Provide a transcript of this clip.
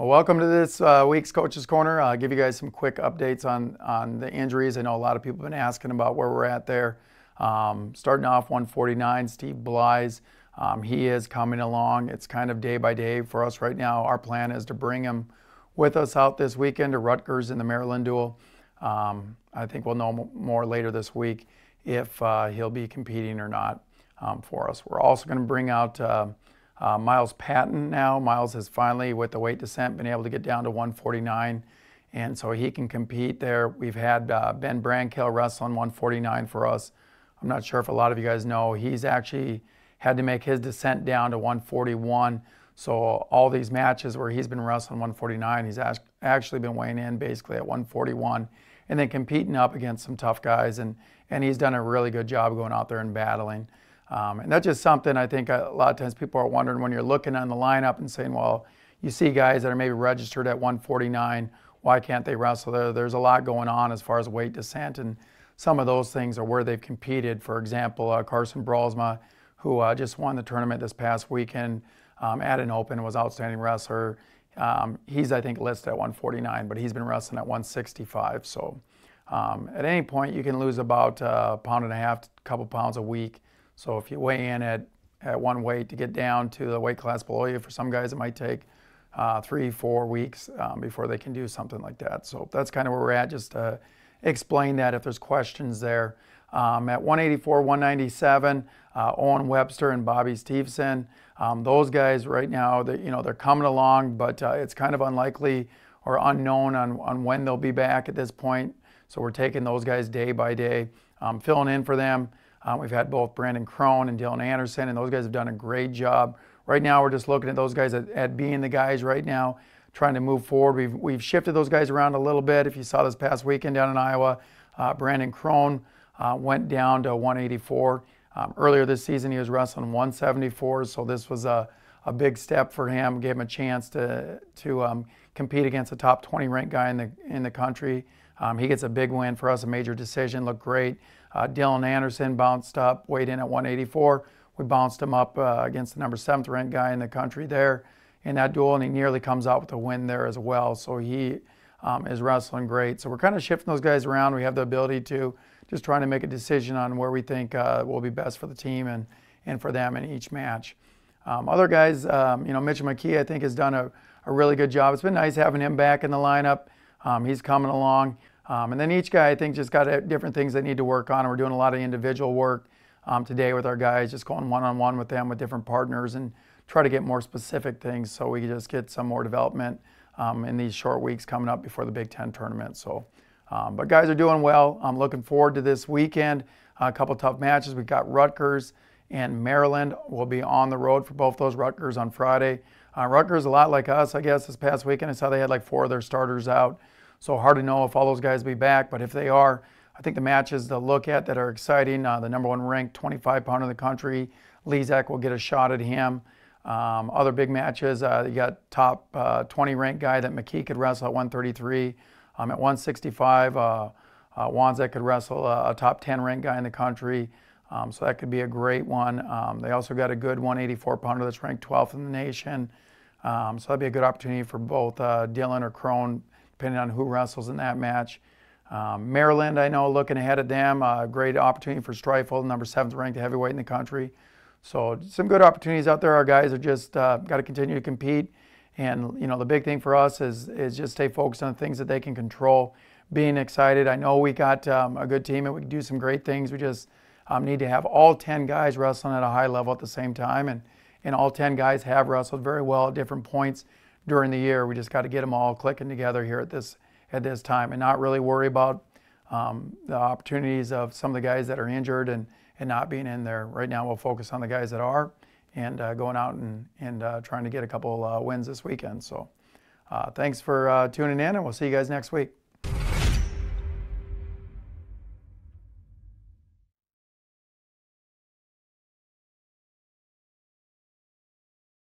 Well, welcome to this week's Coach's Corner. I'll give you guys some quick updates on the injuries. I know a lot of people have been asking about where we're at there. Starting off 149, Steve Bly's. He is coming along. It's kind of day by day for us right now. Our plan is to bring him with us out this weekend to Rutgers and the Maryland duel. I think we'll know more later this week if he'll be competing or not for us. We're also going to bring out Miles Patton now. Miles has finally, with the weight descent, been able to get down to 149, and so he can compete there. We've had Ben Brankill wrestling 149 for us. I'm not sure if a lot of you guys know, he's actually had to make his descent down to 141. So all these matches where he's been wrestling 149, he's actually been weighing in basically at 141 and then competing up against some tough guys, and he's done a really good job going out there and battling. And that's just something I think a lot of times people are wondering when you're looking on the lineup and saying, well, you see guys that are maybe registered at 149, why can't they wrestle there? There's a lot going on as far as weight descent, and some of those things are where they've competed. For example, Carson Bralsma, who just won the tournament this past weekend at an open, was outstanding wrestler. He's, I think, listed at 149, but he's been wrestling at 165. So at any point, you can lose about a pound and a half, a couple pounds a week. So if you weigh in at one weight to get down to the weight class below you, for some guys it might take 3-4 weeks before they can do something like that. So that's kind of where we're at, just to explain that if there's questions there. At 184, 197, Owen Webster and Bobby Stevenson. Those guys right now, they're coming along, but it's kind of unlikely or unknown on when they'll be back at this point. So we're taking those guys day by day, filling in for them. We've had both Brandon Crone and Dylan Anderson, and those guys have done a great job. Right now, we're just looking at those guys at being the guys right now, trying to move forward. We've shifted those guys around a little bit. If you saw this past weekend down in Iowa, Brandon Crone went down to 184. Earlier this season, he was wrestling 174, so this was a big step for him. Gave him a chance to compete against a top 20 ranked guy in the country. He gets a big win for us, a major decision, looked great. Dylan Anderson bounced up, weighed in at 184. We bounced him up against the number 7th ranked guy in the country there in that duel, and he nearly comes out with a win there as well. So he is wrestling great. So we're kind of shifting those guys around. We have the ability to just trying to make a decision on where we think will be best for the team and for them in each match. Other guys, Mitchell McKee, I think, has done a really good job. It's been nice having him back in the lineup. He's coming along. And then each guy, I think, just got different things they need to work on. And we're doing a lot of individual work today with our guys, just going one-on-one with them with different partners and try to get more specific things so we can just get some more development in these short weeks coming up before the Big Ten tournament. So, but guys are doing well. I'm looking forward to this weekend. A couple tough matches. We've got Rutgers and Maryland. We'll be on the road for both those. Rutgers on Friday. Rutgers, a lot like us, I guess, this past weekend. I saw they had like 4 of their starters out. So hard to know if all those guys will be back, but if they are, I think the matches to look at that are exciting, the number 1 ranked 25-pounder in the country, Lezak will get a shot at him. Other big matches, you got top 20 ranked guy that McKee could wrestle at 133. At 165, Wanzek could wrestle a top 10 ranked guy in the country. So that could be a great one. They also got a good 184-pounder that's ranked 12th in the nation. So that'd be a good opportunity for both Dylan or Crone, depending on who wrestles in that match. Maryland, I know, looking ahead at them, great opportunity for Streifel, number 7th ranked heavyweight in the country. So some good opportunities out there. Our guys are just got to continue to compete. And, the big thing for us is just stay focused on the things that they can control, being excited. I know we got a good team and we can do some great things. We just need to have all 10 guys wrestling at a high level at the same time. And all 10 guys have wrestled very well at different points during the year. We just got to get them all clicking together here at this time and not really worry about the opportunities of some of the guys that are injured and not being in there. Right now we'll focus on the guys that are and going out and trying to get a couple wins this weekend. So thanks for tuning in, and we'll see you guys next week.